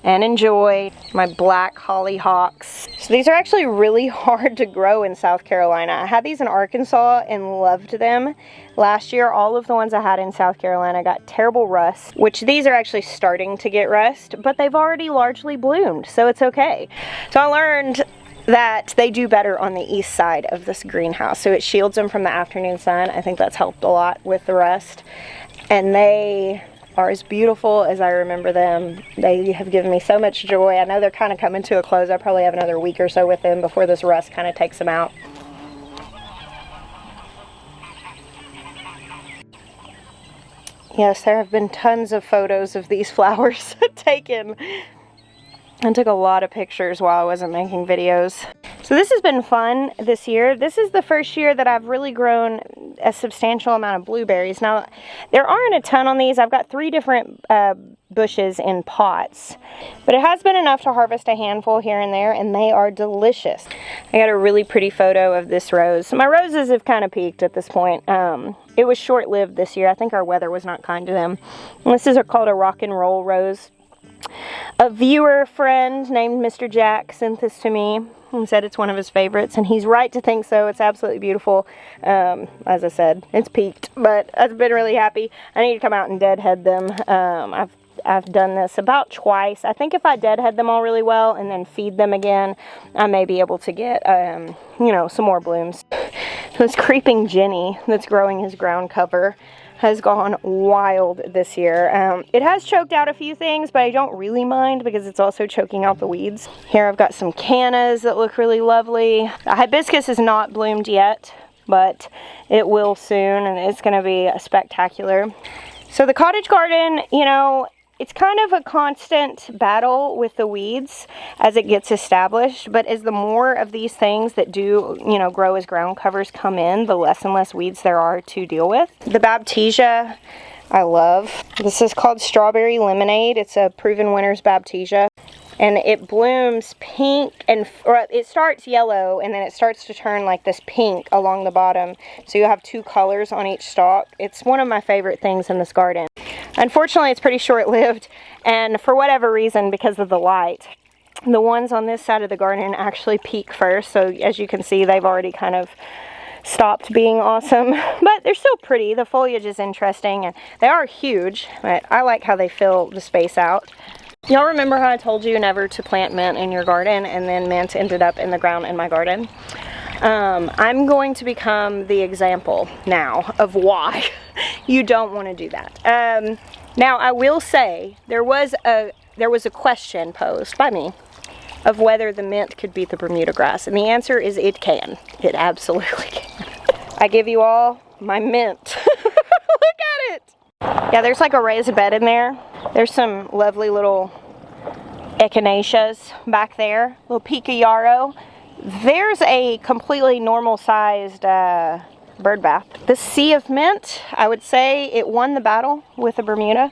and enjoy my black hollyhocks. So these are actually really hard to grow in South Carolina. I had these in Arkansas and loved them. Last year, all of the ones I had in South Carolina got terrible rust, which these are actually starting to get rust, but they've already largely bloomed, so it's okay. So I learned that they do better on the east side of this greenhouse, so it shields them from the afternoon sun. I think that's helped a lot with the rust. And they are as beautiful as I remember them. They have given me so much joy. I know they're kind of coming to a close. I probably have another week or so with them before this rust kind of takes them out. Yes, there have been tons of photos of these flowers taken. I took a lot of pictures while I wasn't making videos. So this has been fun this year. This is the first year that I've really grown a substantial amount of blueberries. Now, there aren't a ton on these. I've got 3 different bushes in pots, but it has been enough to harvest a handful here and there, and they are delicious. I got a really pretty photo of this rose. My roses have kind of peaked at this point. It was short-lived this year. I think our weather was not kind to them. And this is called a rock and roll rose. A viewer friend named Mr. Jack sent this to me and said it's one of his favorites, and he's right to think so. It's absolutely beautiful. As I said, it's peaked, but I've been really happy. I need to come out and deadhead them. I've done this about twice. I think if I deadhead them all really well and then feed them again, I may be able to get, you know, some more blooms. This creeping Jenny that's growing his ground cover has gone wild this year. It has choked out a few things, but I don't really mind because it's also choking out the weeds. Here I've got some cannas that look really lovely. The hibiscus is not bloomed yet, but it will soon, and it's gonna be spectacular. So the cottage garden, you know, it's kind of a constant battle with the weeds as it gets established, but as the more of these things that do, you know, grow as ground covers come in, the less and less weeds there are to deal with. The Baptisia, I love. This is called Strawberry Lemonade. It's a proven winner's Baptisia. And it blooms pink, or it starts yellow, and then it starts to turn like this pink along the bottom. So you have 2 colors on each stalk. It's one of my favorite things in this garden. Unfortunately, it's pretty short-lived, and for whatever reason, because of the light, the ones on this side of the garden actually peak first. So as you can see, they've already kind of stopped being awesome, but they're still pretty. The foliage is interesting, and they are huge, but I like how they fill the space out. Y'all remember how I told you never to plant mint in your garden, and then mint ended up in the ground in my garden? I'm going to become the example now of why you don't want to do that. Now I will say there was a question posed by me of whether the mint could beat the Bermuda grass, and the answer is it can. It absolutely can. I give you all my mint. Look at it. Yeah, there's like a raised bed in there. There's some lovely little echinaceas back there, little pica yarrow. There's a completely normal sized bird bath. This sea of mint, I would say it won the battle with the Bermuda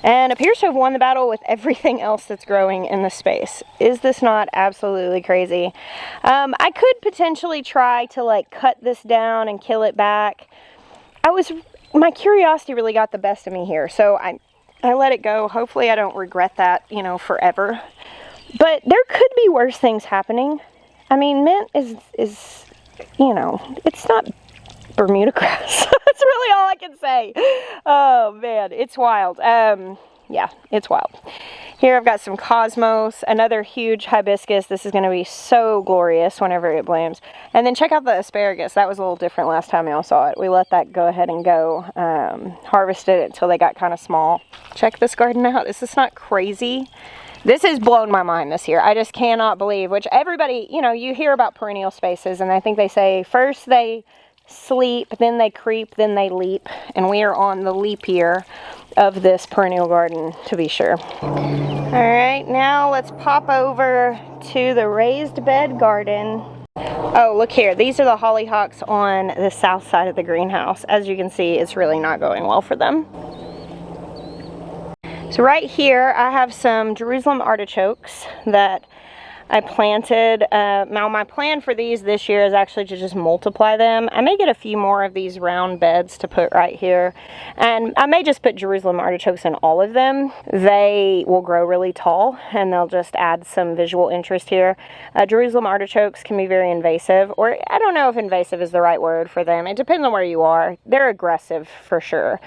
and appears to have won the battle with everything else that's growing in the space. Is this not absolutely crazy? I could potentially try to like cut this down and kill it back. My curiosity really got the best of me here, so I let it go. Hopefully I don't regret that, you know, forever. But there could be worse things happening. I mean, mint is, you know, it's not Bermuda grass. That's really all I can say. Oh man, it's wild. Yeah, it's wild. Here I've got some cosmos, another huge hibiscus. This is going to be so glorious whenever it blooms. And then check out the asparagus. That was a little different last time y'all saw it. We let that go ahead and go. Harvested it until they got kind of small. Check this garden out. Is this not crazy? This has blown my mind this year. I just cannot believe, which everybody, you know, you hear about perennial spaces, and I think they say first they sleep, then they creep, then they leap. And we are on the leap year of this perennial garden, to be sure. All right, now let's pop over to the raised bed garden. Oh, look here. These are the hollyhocks on the south side of the greenhouse. As you can see, it's really not going well for them. So right here, I have some Jerusalem artichokes that I planted. Now my plan for these this year is actually to just multiply them. I may get a few more of these round beds to put right here. And I may just put Jerusalem artichokes in all of them. They will grow really tall and they'll just add some visual interest here. Jerusalem artichokes can be very invasive, or I don't know if invasive is the right word for them. It depends on where you are. They're aggressive for sure.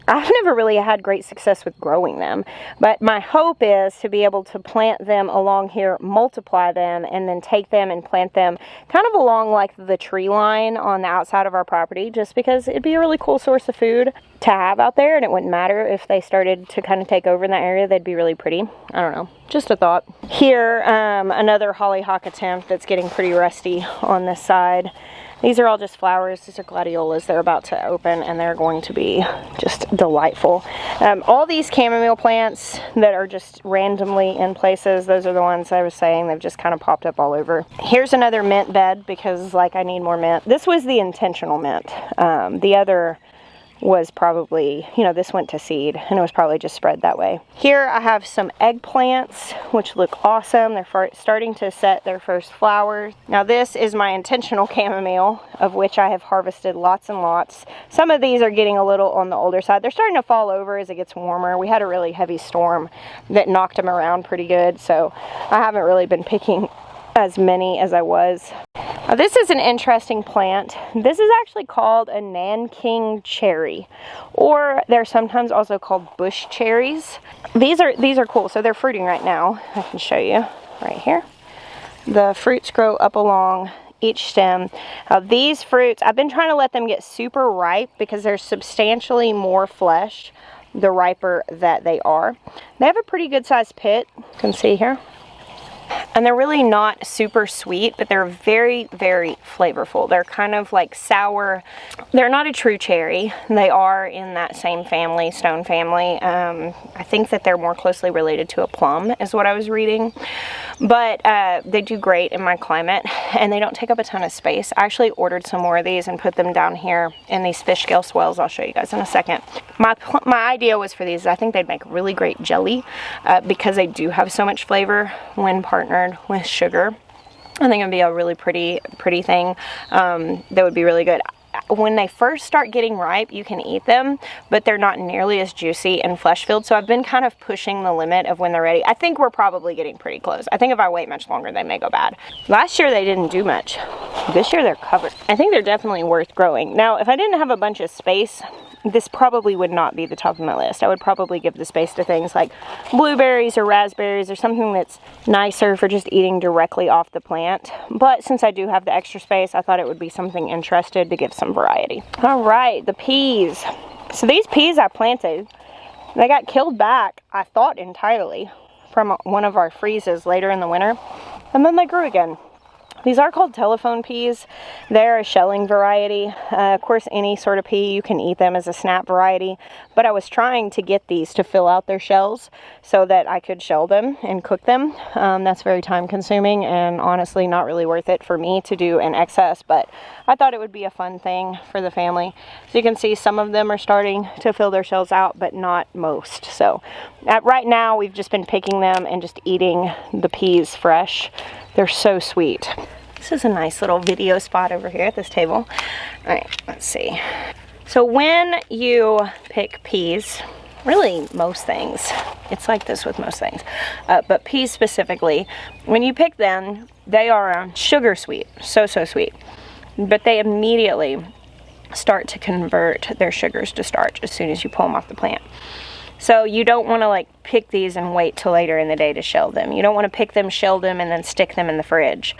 I've never really had great success with growing them, but my hope is to be able to plant them along here, multiply them, and then take them and plant them kind of along like the tree line on the outside of our property, just because it'd be a really cool source of food to have out there, and it wouldn't matter if they started to kind of take over in that area. They'd be really pretty. I don't know, just a thought. Here, another hollyhock attempt that's getting pretty rusty on this side. These are all just flowers. These are gladiolas. They're about to open and they're going to be just delightful. All these chamomile plants that are just randomly in places, those are the ones I was saying, they've just kind of popped up all over. Here's another mint bed because like I need more mint. This was the intentional mint. The other was probably, you know, this went to seed and it was probably just spread that way. Here I have some eggplants which look awesome. They're starting to set their first flowers. Now this is my intentional chamomile, of which I have harvested lots and lots. Some of these are getting a little on the older side. They're starting to fall over as it gets warmer. We had a really heavy storm that knocked them around pretty good, so I haven't really been picking as many as I was. Now, this is an interesting plant. This is actually called a Nanking cherry, or they're sometimes also called bush cherries. These are cool. So they're fruiting right now. I can show you right here. The fruits grow up along each stem. Now these fruits, I've been trying to let them get super ripe because they're substantially more flesh the riper that they are. They have a pretty good sized pit. You can see here. And they're really not super sweet, but they're very, very flavorful. They're kind of like sour. They're not a true cherry. They are in that same family, stone family. I think that they're more closely related to a plum is what I was reading. But they do great in my climate and they don't take up a ton of space. I actually ordered some more of these and put them down here in these fish scale swells. I'll show you guys in a second. My idea was for these, I think they'd make really great jelly because they do have so much flavor when partnered with sugar. I think it'd be a really pretty thing that would be really good. When they first start getting ripe, you can eat them, but they're not nearly as juicy and flesh filled. So I've been kind of pushing the limit of when they're ready. I think we're probably getting pretty close. I think if I wait much longer, they may go bad. Last year, they didn't do much. This year, they're covered. I think they're definitely worth growing. Now, if I didn't have a bunch of space, this probably would not be the top of my list. I would probably give the space to things like blueberries or raspberries or something that's nicer for just eating directly off the plant. But since I do have the extra space, I thought it would be something interesting to give some variety. All right, the peas. So these peas I planted, they got killed back, I thought entirely, from one of our freezes later in the winter, and then they grew again. These are called telephone peas. They're a shelling variety. Of course, any sort of pea, you can eat them as a snap variety. But I was trying to get these to fill out their shells so that I could shell them and cook them. That's very time consuming and honestly not really worth it for me to do in excess. But I thought it would be a fun thing for the family. So you can see some of them are starting to fill their shells out, but not most. So right now, we've just been picking them and just eating the peas fresh. They're so sweet. This is a nice little video spot over here at this table. All right, let's see. So when you pick peas, really most things. It's like this with most things. But peas specifically, when you pick them, they are sugar sweet, so sweet. But they immediately start to convert their sugars to starch as soon as you pull them off the plant. So you don't want to like pick these and wait till later in the day to shell them. You don't want to pick them, shell them, and then stick them in the fridge.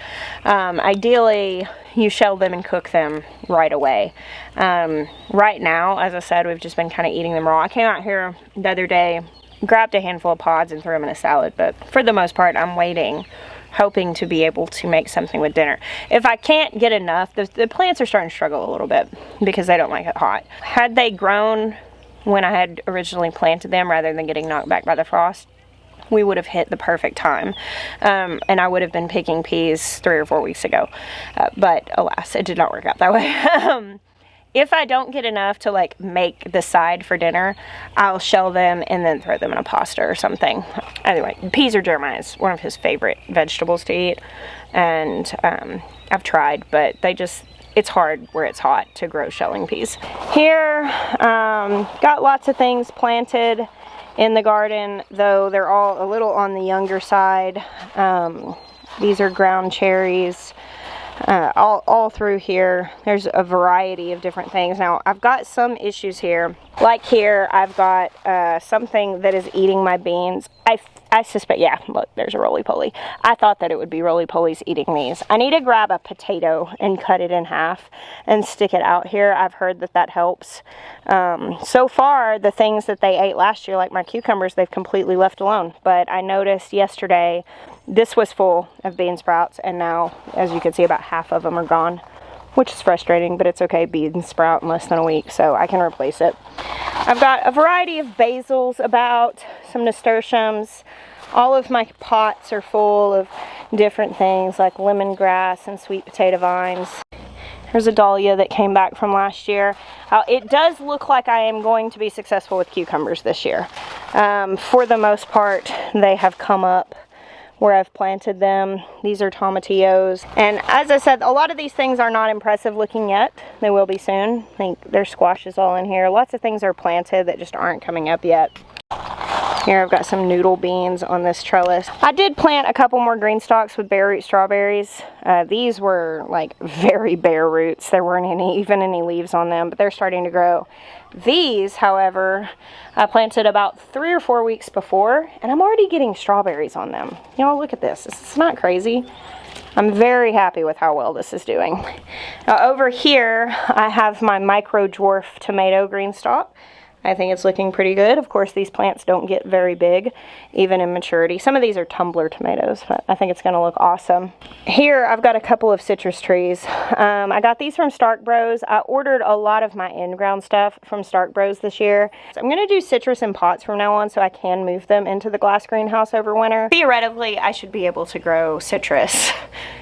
Ideally, you shell them and cook them right away. Right now, as I said, we've just been kind of eating them raw. I came out here the other day, grabbed a handful of pods and threw them in a salad, but for the most part, I'm waiting, hoping to be able to make something with dinner. If I can't get enough, the plants are starting to struggle a little bit because they don't like it hot. Had they grown when I had originally planted them rather than getting knocked back by the frost, we would have hit the perfect time, and I would have been picking peas 3 or 4 weeks ago, but alas, it did not work out that way. If I don't get enough to like make the side for dinner, I'll shell them and then throw them in a pasta or something. Anyway, peas are Jeremiah's one of his favorite vegetables to eat, and I've tried, but it's hard where it's hot to grow shelling peas. Here, got lots of things planted in the garden, though they're all a little on the younger side. These are ground cherries. All through here, there's a variety of different things. Now, I've got some issues here. Like here, I've got something that is eating my beans. I suspect, yeah, look, there's a roly-poly. I thought that it would be roly-polies eating these. I need to grab a potato and cut it in half and stick it out here. I've heard that that helps. So far, the things that they ate last year, like my cucumbers, they've completely left alone. But I noticed yesterday, this was full of bean sprouts, and now, as you can see, about half of them are gone, which is frustrating, but it's okay. Beans sprout in less than a week, so I can replace it. I've got a variety of basils about, some nasturtiums. All of my pots are full of different things like lemongrass and sweet potato vines. Here's a dahlia that came back from last year. It does look like I am going to be successful with cucumbers this year. For the most part, they have come up where I've planted them. These are tomatillos. And as I said, a lot of these things are not impressive looking yet. They will be soon. I think there's squashes all in here. Lots of things are planted that just aren't coming up yet. Here I've got some noodle beans on this trellis. I did plant a couple more green stalks with bare root strawberries. These were like very bare roots. There weren't even any leaves on them, but they're starting to grow. These, however, I planted about 3 or 4 weeks before, and I'm already getting strawberries on them. Y'all, look at this. It's not crazy. I'm very happy with how well this is doing. Now, over here, I have my micro dwarf tomato green stalk. I think it's looking pretty good. Of course, these plants don't get very big, even in maturity. Some of these are tumbler tomatoes, but I think it's going to look awesome. Here, I've got a couple of citrus trees. I got these from Stark Bros. I ordered a lot of my in-ground stuff from Stark Bros this year. So I'm going to do citrus in pots from now on so I can move them into the glass greenhouse over winter. Theoretically, I should be able to grow citrus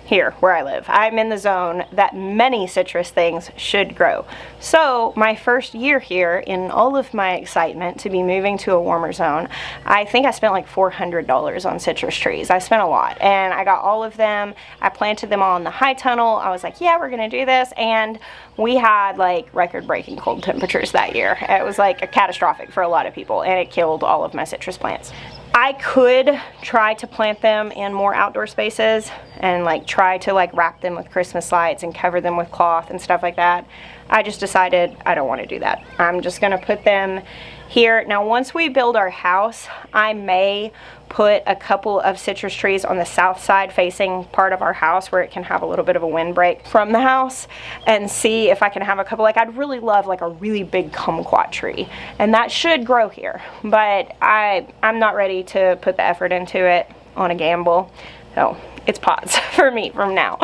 here where I live. I'm in the zone that many citrus things should grow. So my first year here, in all of my excitement to be moving to a warmer zone, I think I spent like $400 on citrus trees. I spent a lot, and I got all of them. I planted them all in the high tunnel. I was like, yeah, we're gonna do this, and we had like record-breaking cold temperatures that year. It was like a catastrophic for a lot of people, and it killed all of my citrus plants. I could try to plant them in more outdoor spaces and like try to like wrap them with Christmas lights and cover them with cloth and stuff like that. I just decided I don't want to do that. I'm just gonna put them here. Now, once we build our house, I may put a couple of citrus trees on the south side facing part of our house where it can have a little bit of a windbreak from the house, and see if I can have a couple. Like, I'd really love like a really big kumquat tree, and that should grow here, but I'm not ready to put the effort into it on a gamble. So it's pots for me from now.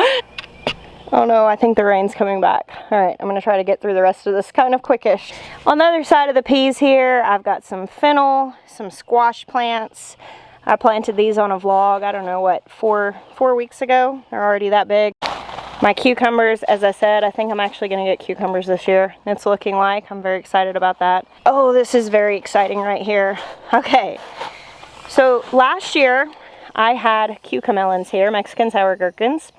Oh no, I think the rain's coming back. All right, I'm gonna try to get through the rest of this kind of quickish. On the other side of the peas here, I've got some fennel, some squash plants. I planted these on a vlog, I don't know what, four weeks ago. They're already that big. My cucumbers, as I said, I think I'm actually gonna get cucumbers this year. It's looking like, I'm very excited about that. Oh, this is very exciting right here. Okay, so last year, I had cucamelons here, Mexican sour gherkins.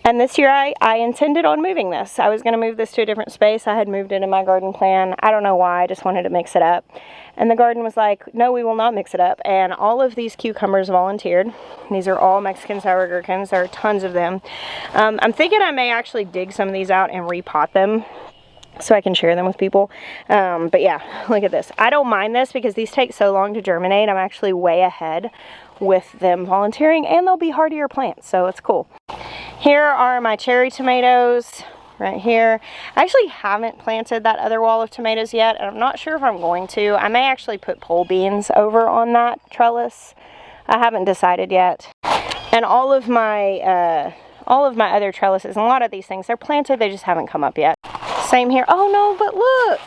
And this year I intended on moving this. I was going to move this to a different space. I had moved it in my garden plan. I don't know why, I just wanted to mix it up. And the garden was like, no, we will not mix it up. And all of these cucumbers volunteered. These are all Mexican sour gherkins. There are tons of them. I'm thinking I may actually dig some of these out and repot them so I can share them with people. But yeah, look at this. I don't mind this because these take so long to germinate. I'm actually way ahead with them volunteering, and they'll be hardier plants, so it's cool. Here are my cherry tomatoes right here. I actually haven't planted that other wall of tomatoes yet, and I'm not sure if I'm going to. I may actually put pole beans over on that trellis. I haven't decided yet. And all of my other trellises, and a lot of these things, they're planted, they just haven't come up yet. Same here. Oh no, but look!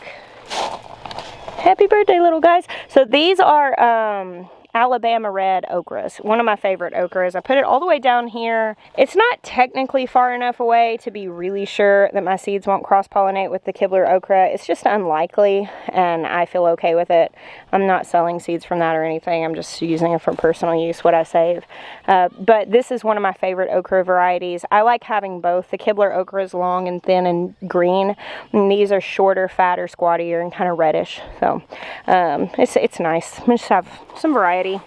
Happy birthday, little guys. So these are Alabama red okras, one of my favorite okras. I put it all the way down here. It's not technically far enough away to be really sure that my seeds won't cross-pollinate with the Kibler okra. It's just unlikely, and I feel okay with it. I'm not selling seeds from that or anything. I'm just using it for personal use, what I save. But this is one of my favorite okra varieties. I like having both. The Kibler okra is long and thin and green, and these are shorter, fatter, squattier, and kind of reddish. So it's nice. We just have some variety. I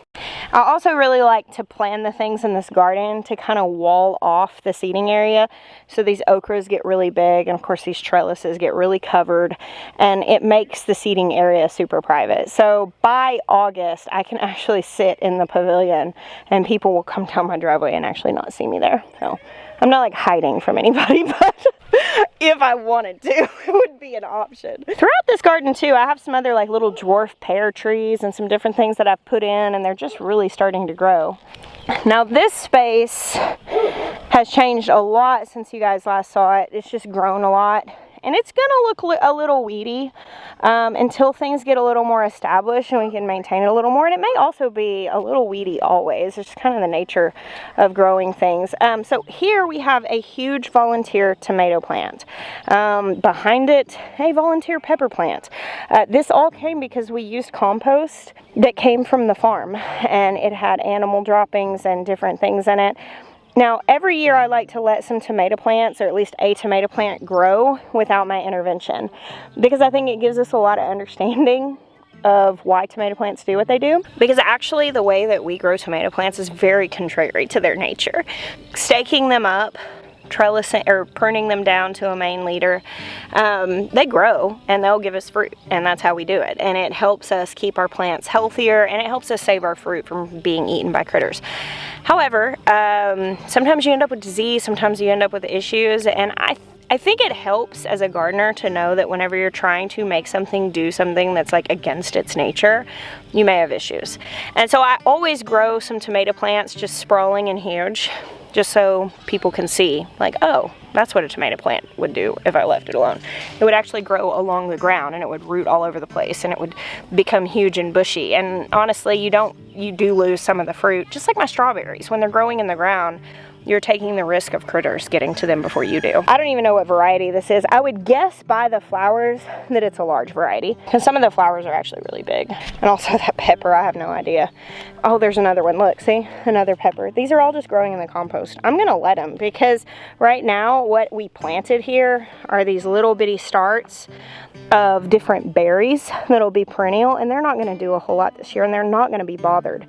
also really like to plan the things in this garden to kind of wall off the seating area, so these okras get really big, and of course these trellises get really covered, and it makes the seating area super private. So by August I can actually sit in the pavilion and people will come down my driveway and actually not see me there. So I'm not like hiding from anybody, but if I wanted to, it would be an option. Throughout this garden too, I have some other like little dwarf pear trees and some different things that I've put in, and they're just really starting to grow. Now this space has changed a lot since you guys last saw it. It's just grown a lot. And it's gonna look a little weedy until things get a little more established and we can maintain it a little more. And it may also be a little weedy always. It's kind of the nature of growing things. So here we have a huge volunteer tomato plant. Behind it, a volunteer pepper plant. This all came because we used compost that came from the farm, and it had animal droppings and different things in it. Now, every year I like to let some tomato plants, or at least a tomato plant, grow without my intervention, because I think it gives us a lot of understanding of why tomato plants do what they do. Because actually the way that we grow tomato plants is very contrary to their nature. Staking them up, trellising or pruning them down to a main leader, they grow and they'll give us fruit, and that's how we do it. And it helps us keep our plants healthier, and it helps us save our fruit from being eaten by critters. However, sometimes you end up with disease, sometimes you end up with issues, and I think it helps as a gardener to know that whenever you're trying to make something do something that's like against its nature, you may have issues. And so I always grow some tomato plants just sprawling and huge, just so people can see, like, oh, that's what a tomato plant would do if I left it alone. It would actually grow along the ground, and it would root all over the place, and it would become huge and bushy. And honestly, you do lose some of the fruit, just like my strawberries. When they're growing in the ground, you're taking the risk of critters getting to them before you do. I don't even know what variety this is. I would guess by the flowers that it's a large variety, because some of the flowers are actually really big. And also that pepper, I have no idea. Oh, there's another one. Look, see? Another pepper. These are all just growing in the compost. I'm gonna let them, because right now what we planted here are these little bitty starts of different berries that'll be perennial, and they're not gonna do a whole lot this year, and they're not gonna be bothered.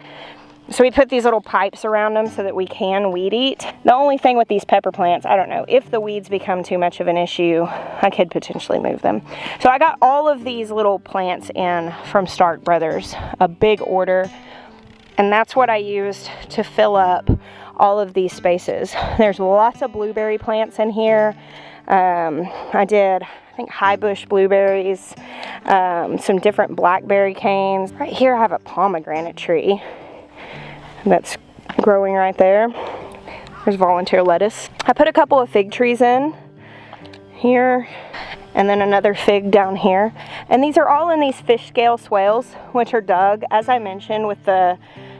So we put these little pipes around them so that we can weed eat. The only thing with these pepper plants, I don't know, if the weeds become too much of an issue, I could potentially move them. So I got all of these little plants in from Stark Brothers, a big order, and that's what I used to fill up all of these spaces. There's lots of blueberry plants in here. I did, I think, high bush blueberries, some different blackberry canes. Right here I have a pomegranate tree that's growing right there. There's volunteer lettuce. I put a couple of fig trees in here, and then another fig down here. And these are all in these fish scale swales, which are dug, as I mentioned, with the,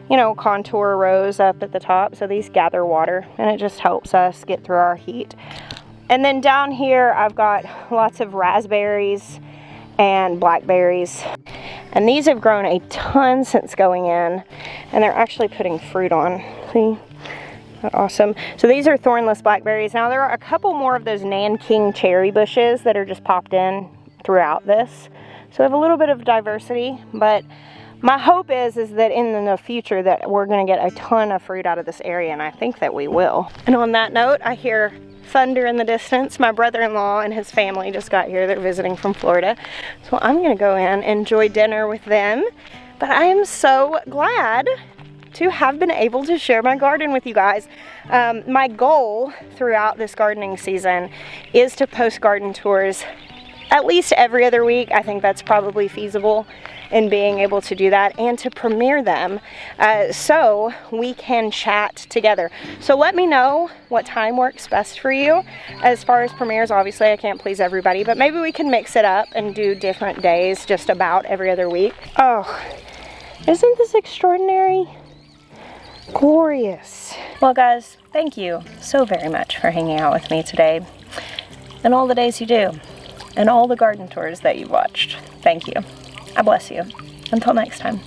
you know, contour rows up at the top. So these gather water, and it just helps us get through our heat. And then down here, I've got lots of raspberries and blackberries. And these have grown a ton since going in, and they're actually putting fruit on. See? Awesome. So these are thornless blackberries. Now there are a couple more of those Nanking cherry bushes that are just popped in throughout this. So we have a little bit of diversity, but my hope is that in the future that we're going to get a ton of fruit out of this area, and I think that we will. And on that note, I hear thunder in the distance. My brother-in-law and his family just got here. They're visiting from Florida. So I'm going to go in, enjoy dinner with them. But I am so glad to have been able to share my garden with you guys. My goal throughout this gardening season is to post garden tours at least every other week. I think that's probably feasible in being able to do that, and to premiere them so we can chat together. So let me know what time works best for you. As far as premieres, obviously I can't please everybody, but maybe we can mix it up and do different days just about every other week. Oh, isn't this extraordinary? Glorious. Well guys, thank you so very much for hanging out with me today, and all the days you do, and all the garden tours that you've watched. Thank you. I bless you. Until next time.